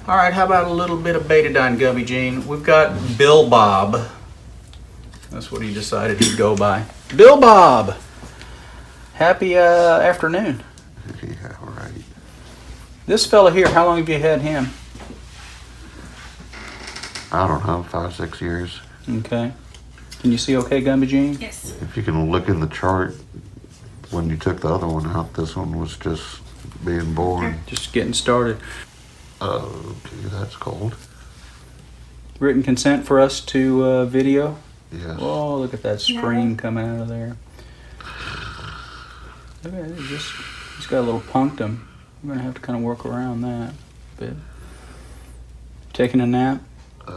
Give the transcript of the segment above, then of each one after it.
All right, how about a little bit of betadine, Gubby Gene? We've got Bill Bob. That's what he decided he'd go by. Bill Bob! Happy afternoon. Yeah, right. This fella here, how long have you had him? I don't know, 5, 6 years. Okay. Can you see okay, Gubby Gene? Yes. If you can look in the chart, when you took the other one out, this one was just being born. Just getting started. Okay, that's cold. Written consent for us to video? Yes. Oh, look at that stream coming out of there. Look at it, he's got a little punctum. We're going to have to kind of work around that a bit. Taking a nap? Yeah,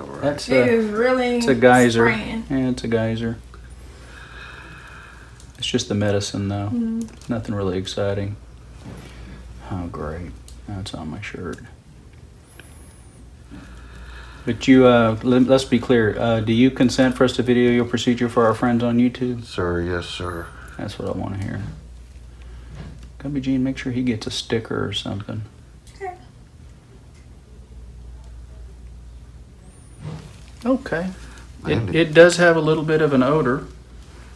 right. That's It is really it's a geyser. spraying. Yeah, it's a geyser. It's just the medicine, though. Mm. Nothing really exciting. Oh, great. Now it's on my shirt. But you, let's be clear. Do you consent for us to video your procedure for our friends on YouTube? Sir, yes, sir. That's what I want to hear. Gubby Gene, make sure he gets a sticker or something. Okay. It does have a little bit of an odor,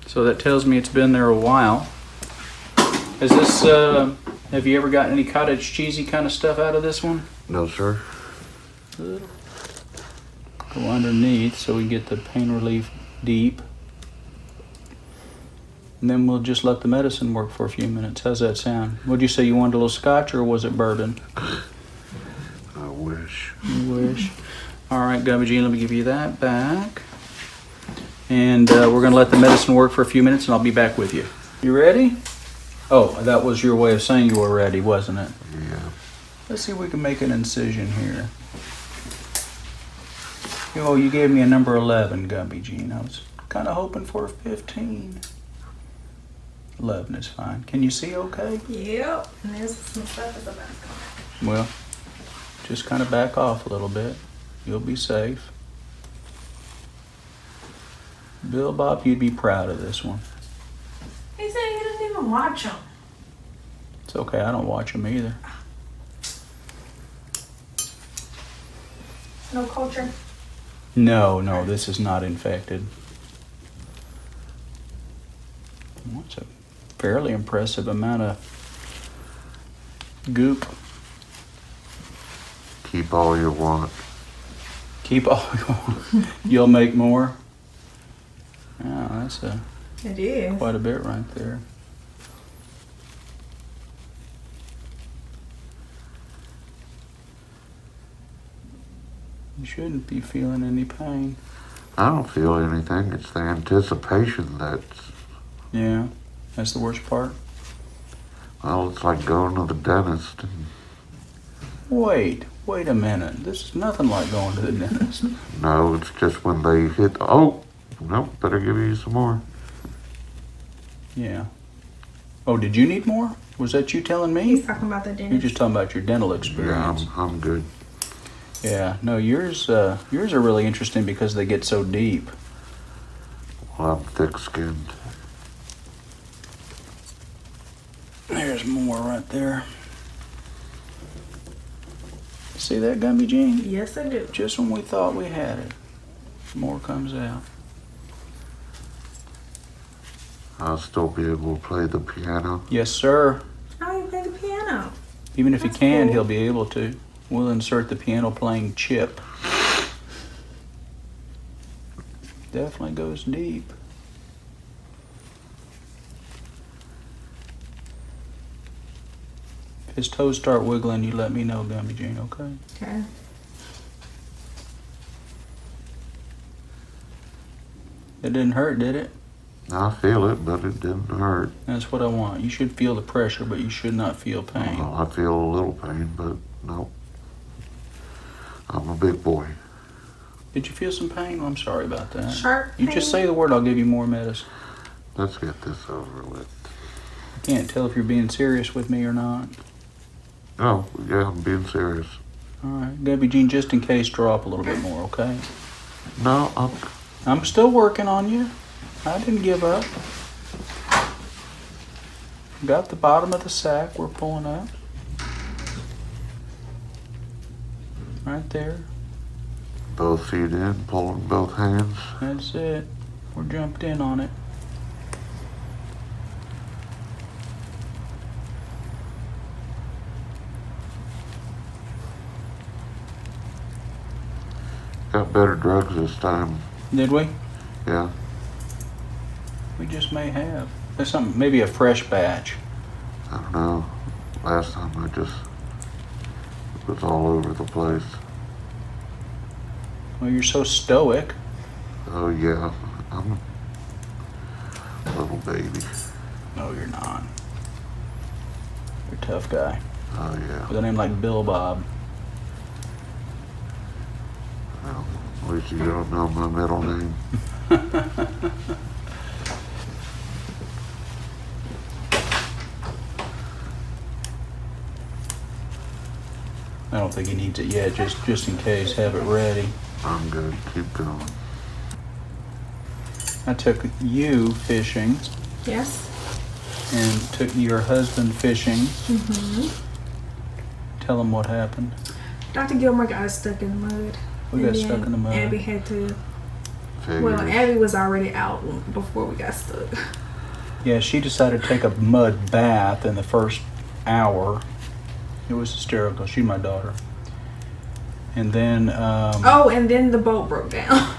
so that tells me it's been there a while. Is this, have you ever gotten any cottage cheesy kind of stuff out of this one? No, sir. Good. Go underneath so we get the pain relief deep. And then we'll just let the medicine work for a few minutes. How's that sound? Would you say you wanted a little scotch or was it bourbon? I wish. You wish. All right, Gubby Gene, let me give you that back. And we're going to let the medicine work for a few minutes and I'll be back with you. You ready? Oh, that was your way of saying you were ready, wasn't it? Yeah. Let's see if we can make an incision here. Oh, you gave me a number 11, Gubby Gene. I was kind of hoping for a 15. 11 is fine. Can you see okay? Yep. And there's some stuff at the back. Well, just kind of back off a little bit. You'll be safe. Bill Bob, you'd be proud of this one. He said he didn't even watch them. It's okay, I don't watch them either. No culture. No, this is not infected. That's a fairly impressive amount of goop. Keep all you want. Keep all you want. You'll make more. Oh, that's It is. quite a bit right there. You shouldn't be feeling any pain. I don't feel anything. It's the anticipation that's... Yeah, that's the worst part. Well, it's like going to the dentist. And Wait a minute. This is nothing like going to the dentist. no, it's just when they hit... Oh, nope, better give you some more. Yeah. Oh, did you need more? Was that you telling me? He's talking about the dentist. You're just talking about your dental Yeah, experience. I'm good. Yeah. No, yours are really interesting because they get so deep. Well, I'm thick-skinned. There's more right there. See that, Gumby Gene? Yes, I do. Just when we thought we had it, more comes out. I'll still be able to play the piano. Yes, sir. How do you play the piano? Even if he That's can, cool. he'll be able to. We'll insert the piano playing chip. Definitely goes deep. If his toes start wiggling, you let me know, Gumby Gene, okay? Okay. It didn't hurt, did it? I feel it, but it didn't hurt. That's what I want. You should feel the pressure, but you should not feel pain. Well, I feel a little pain, but no. I'm a big boy. Did you feel some pain? I'm sorry about that. Sharp You just say pain? the word, I'll give you more medicine. Let's get this over with. I can't tell if you're being serious with me or not. Oh, yeah, I'm being serious. All right, Gubby Gene, just in case, draw up a little bit more, okay? No, I'm still working on you. I didn't give up. Got the bottom of the sack we're pulling up. Right there. Both feet in, pulling both hands. That's it. We're jumped in on it. Got better drugs this time. Did we? Yeah. We just may have. There's something, maybe a fresh batch. I don't know. Last time I just was all over the place. Well, you're so stoic. Oh yeah, I'm a little baby. No, you're not. You're a tough guy. Oh yeah. With a name like Bill Bob. Well, at least you don't know my middle name. I don't think he needs it yet, just in case. Have it ready. I'm good. Keep going. I took you fishing Yes. and took your husband fishing. Mm-hmm. Tell him what happened. Dr. Gilmore got us stuck in the mud. We got stuck in the mud. Abby had to. Figures. Well, Abby was already out before we got stuck. Yeah, she decided to take a mud bath in the first hour. It was hysterical. She's my daughter. And then Oh, and then the boat broke down.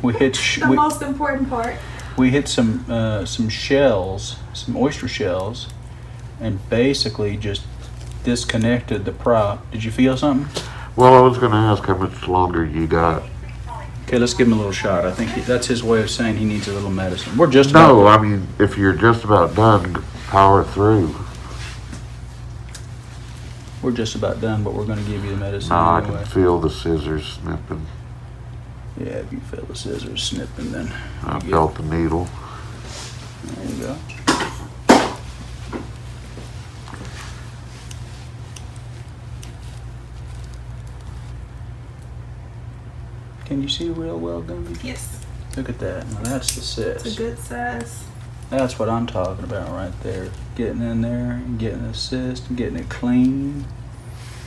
we hit The most important part. we hit some shells, some oyster shells, and basically just disconnected the prop. Did you feel something? Well, I was going to ask how much longer you got. Okay, let's give him a little shot. I think that's his way of saying he needs a little medicine. We're just No, about, I mean, if you're just about done, power through. we're just about done, but we're going to give you the medicine No, I anyway. can feel the scissors snipping. Yeah, if you feel the scissors snipping, then I you get- felt the needle. There you go. Can you see real well, Gumby? Yes. Look at that. Now that's the cyst. It's a good size. That's what I'm talking about right there. Getting in there and getting the cyst and getting it clean.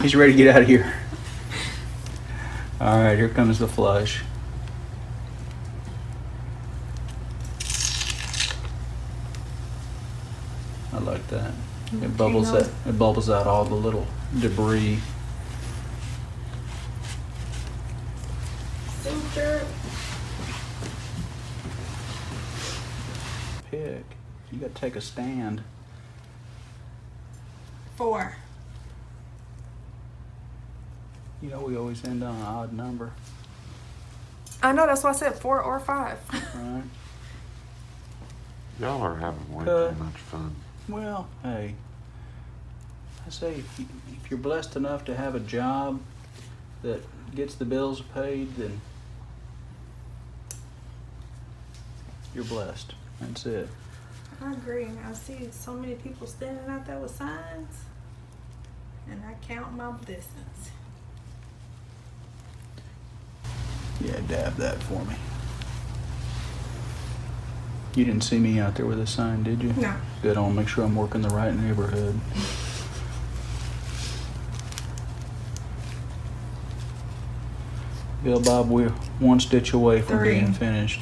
He's ready to get out of here. All right, here comes the flush. I like that. It bubbles Okay, out. It bubbles out all the little debris. Super. Pick. You got to take a stand. 4. You know we always end on an odd number, I know, that's why I said 4 or 5. right? Y'all are having way Good. too much fun. Well, hey, I say if you're blessed enough to have a job that gets the bills paid, then you're blessed. That's it. I agree. I see so many people standing out there with signs, and I count my blessings. Yeah, dab that for me. You didn't see me out there with a sign, did you? No. Good. I want to make sure I'm working the right neighborhood. Bill Bob, we're one stitch away from 3. being finished.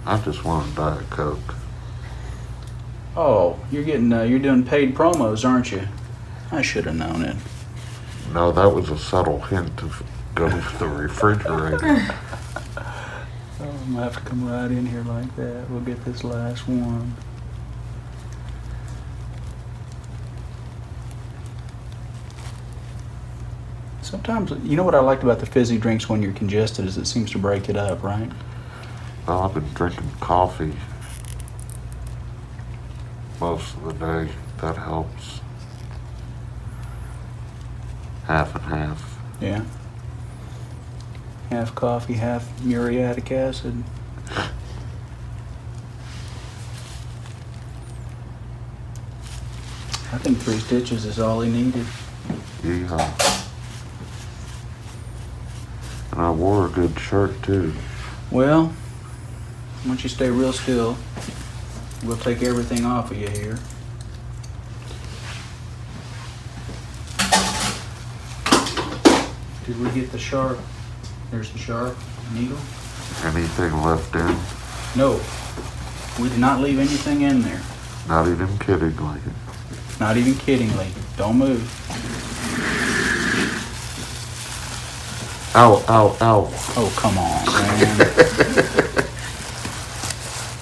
I just want a Diet Coke. Oh, you're doing paid promos, aren't you? I should have known it. No, that was a subtle hint to go to the refrigerator. Oh, I'm gonna have to come right in here like that. We'll get this last one. Sometimes, you know what I liked about the fizzy drinks when you're congested is it seems to break it up, right? Well, I've been drinking coffee most of the day. That helps. Half and half. Yeah. Half coffee, half muriatic acid. I think 3 stitches is all he needed. Yeehaw. And I wore a good shirt too. Well, once you stay real still, we'll take everything off of you here. Did we get the sharp? There's the sharp needle. Anything left in? No, we did not leave anything in there. Not even kiddingly. Not even kiddingly. Don't move. Ow, ow, ow. Oh, come on, man.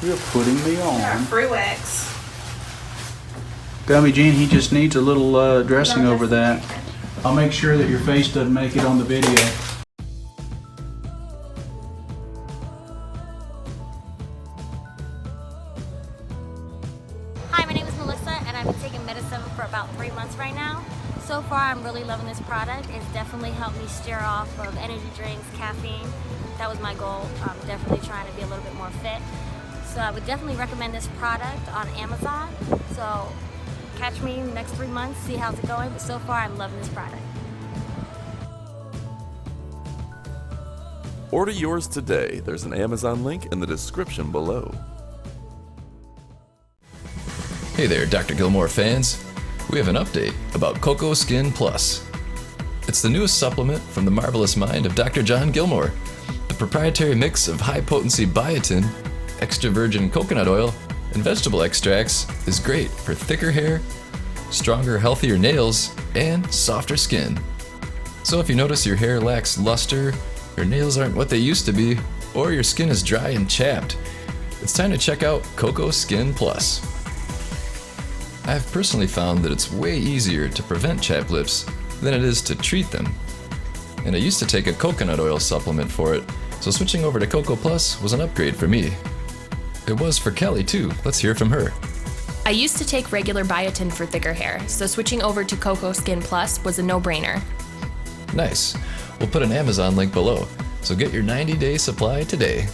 You're putting me on. Free wax. Gummy Jean, he just needs a little dressing over that. I'll make sure that your face doesn't make it on the video. Hi, my name is Melissa, and I've been taking medicine for about 3 months right now. So far, I'm really loving this product. It's definitely helped me steer off of energy drinks, caffeine. That was my goal. I'm definitely trying to be a little bit more fit. So I would definitely recommend this product on Amazon. So catch me in the next 3 months, see how's it going. But so far, I'm loving this product. Order yours today. There's an Amazon link in the description below. Hey there, Dr. Gilmore fans. We have an update about Cocoa Skin Plus. It's the newest supplement from the marvelous mind of Dr. John Gilmore. The proprietary mix of high-potency biotin, extra virgin coconut oil, and vegetable extracts is great for thicker hair, stronger, healthier nails, and softer skin. So if you notice your hair lacks luster, your nails aren't what they used to be, or your skin is dry and chapped, it's time to check out Cocoa Skin Plus. I've personally found that it's way easier to prevent chapped lips than it is to treat them. And I used to take a coconut oil supplement for it, so switching over to Cocoa Plus was an upgrade for me. It was for Kelly too. Let's hear from her. I used to take regular biotin for thicker hair, so switching over to Cocoa Skin Plus was a no-brainer. Nice. We'll put an Amazon link below, so get your 90-day supply today.